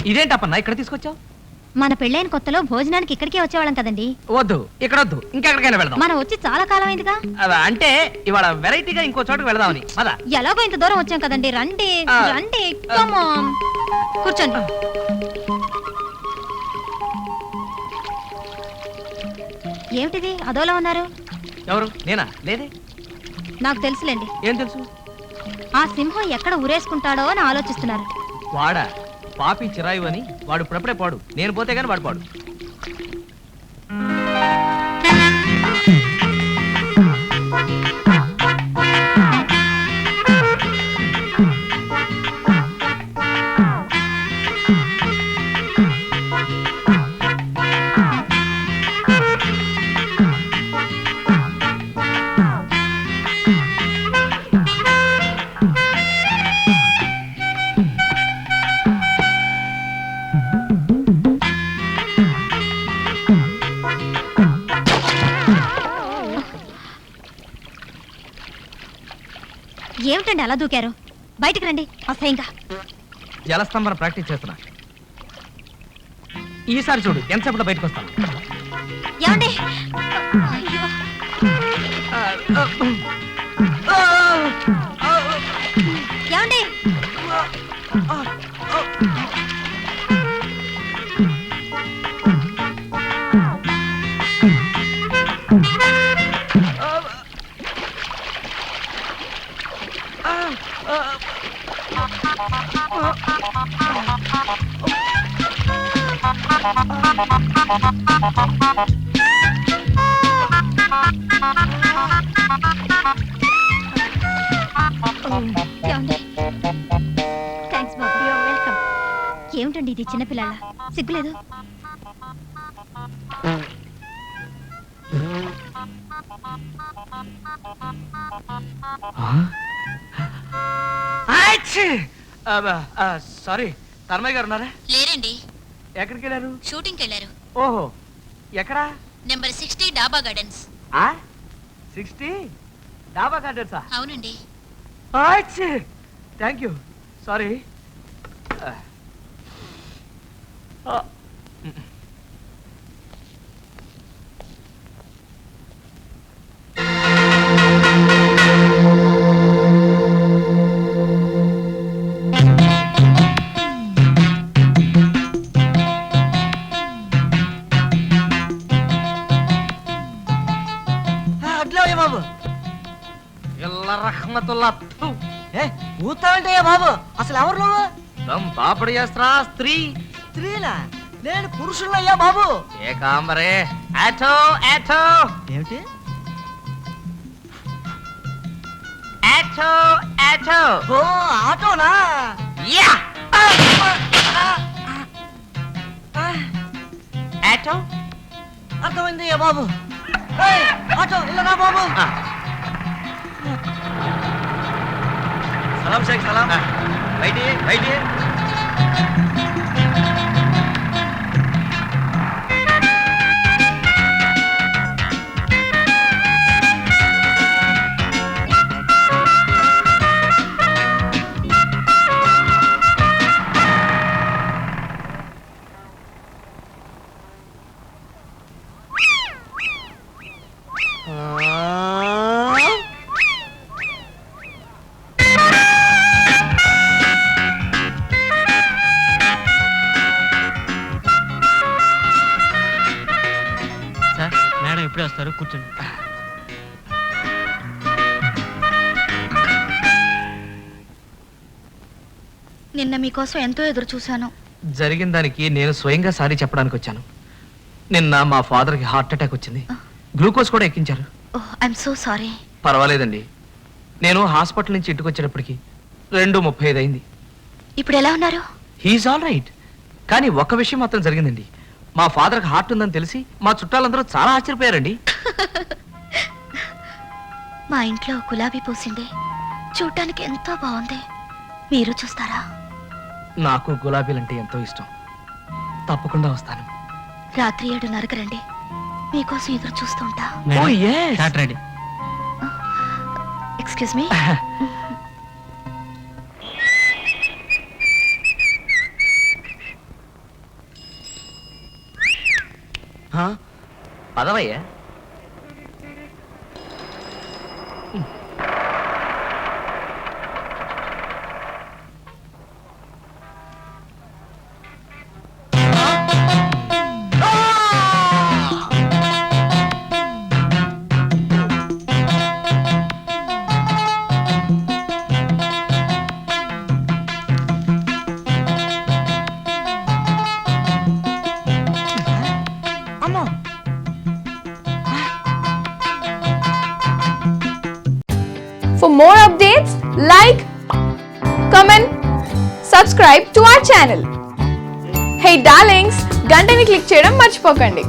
ఇదేంటప్పన్నా ఇక్కడ తీసుకొచ్చావు? మన పెళ్ళైన కొత్తలో భోజనానికి ఇక్కడికే వచ్చేవాళ్ళం కదండి. వద్దు, ఇక్కడ వద్దు, ఇంకెక్కడికైనా వెళదాం. మనం వచ్చి చాలా కాలం అయిందిగా. అంటే ఇవాళ వెరైటీగా ఇంకో చోటుకు వెళదామని. పద. ఎలాగో ఇంత దూరం వచ్చాం కదండి, రండి రండి. కూర్చోండి. ఏమిటిది అదోలా ఉన్నారు? ఎవరు? నేనా? లేదే. నాకు తెలుసులేండి. ఏం తెలుసు? ఆ సింహం ఎక్కడ ఊరేసుకుంటాడో అని ఆలోచిస్తున్నారు. వాడా? పాపి చిరాయు అని వాడు ఇప్పుడప్పుడే పాడు. నేను పోతే గాని వాడు పాడు. ఏమిటండి అలా దూకారు? బయటికి రండి. అసహ్యంగా. జలస్తంభన ప్రాక్టీస్ చేస్తున్నా. ఈసారి చూడు ఎంతసేపట్లో బయటకు వస్తాను. ఏమండి? ఏమండి? థ్యాంక్స్ బాబు. వెల్కమ్. ఏమిటండి ఇది చిన్నపిల్లల సిగ్గులేదు? సారీ, తర్మయ్య గారు ఉన్నారా? లేరండి. ఎక్కడికి వెళ్ళారు? షూటింగ్కి వెళ్ళారు. ఓహో, ఎక్కడా? నెంబర్ 60 డాబా గార్డెన్స్. 60 డాబా గార్డెన్సా? అవునండి. Thank you. సారీ. బాబు రహమతుల్లా. ఊతాంటయ్యా బాబు, అసలు ఎవరు నువ్వు? పాపడి చేస్తా. స్త్రీనా? నేను పురుషులయ్యా బాబు. ఏకాంబరే. Auto auto. ఏమిటి? Auto auto. ఓ ఆటోనా? యా. ఆటో అర్థమైందయ్యా బాబు. ఆటో ఇలా బాబు. సలాం షేక్ సలాం. బయటి బయటి. ఇప్పుడే వస్తారు, కూర్చోండి. నిన్న మీకోసం ఎంతో ఎదురు చూశాను. జరిగిన దానికి నేను స్వయంగా సారీ చెప్పడానికి వచ్చాను. నిన్న మా ఫాదర్కి హార్ట్ అటాక్ వచ్చింది. గ్లూకోజ్ కూడా ఎక్కించారు. I'm so sorry. పర్వాలేదండి. నేను హాస్పిటల్ నుంచి ఇంటికి వచ్చేటప్పటికి 2:35 అయింది. ఇప్పుడు ఎలా ఉన్నారు? He is all right. కానీ ఒక్క విషయం మాత్రం జరిగిందండి. మా ఫాదర్కి హార్ట్ ఉందని తెలిసి మా చుట్టాలందరూ చాలా ఆశ్చర్యపోయారండి. మా ఇంట్లో గులాబీ పూసింది, చూడటానికి ఎంతో బాగుంది. మీరు చూస్తారా? నాకు గులాబీలంటే ఎంతో ఇష్టం. తప్పకుండా వస్తాను. రాత్రి 7:30కి రండి. మీకోసం ఎదురు చూస్తూ ఉంటా. Excuse me. పదవయ్యా. అమ్మో. For more updates, like, comment, subscribe to our channel. Hey darlings, గంటని click చేయడం మర్చిపోకండి.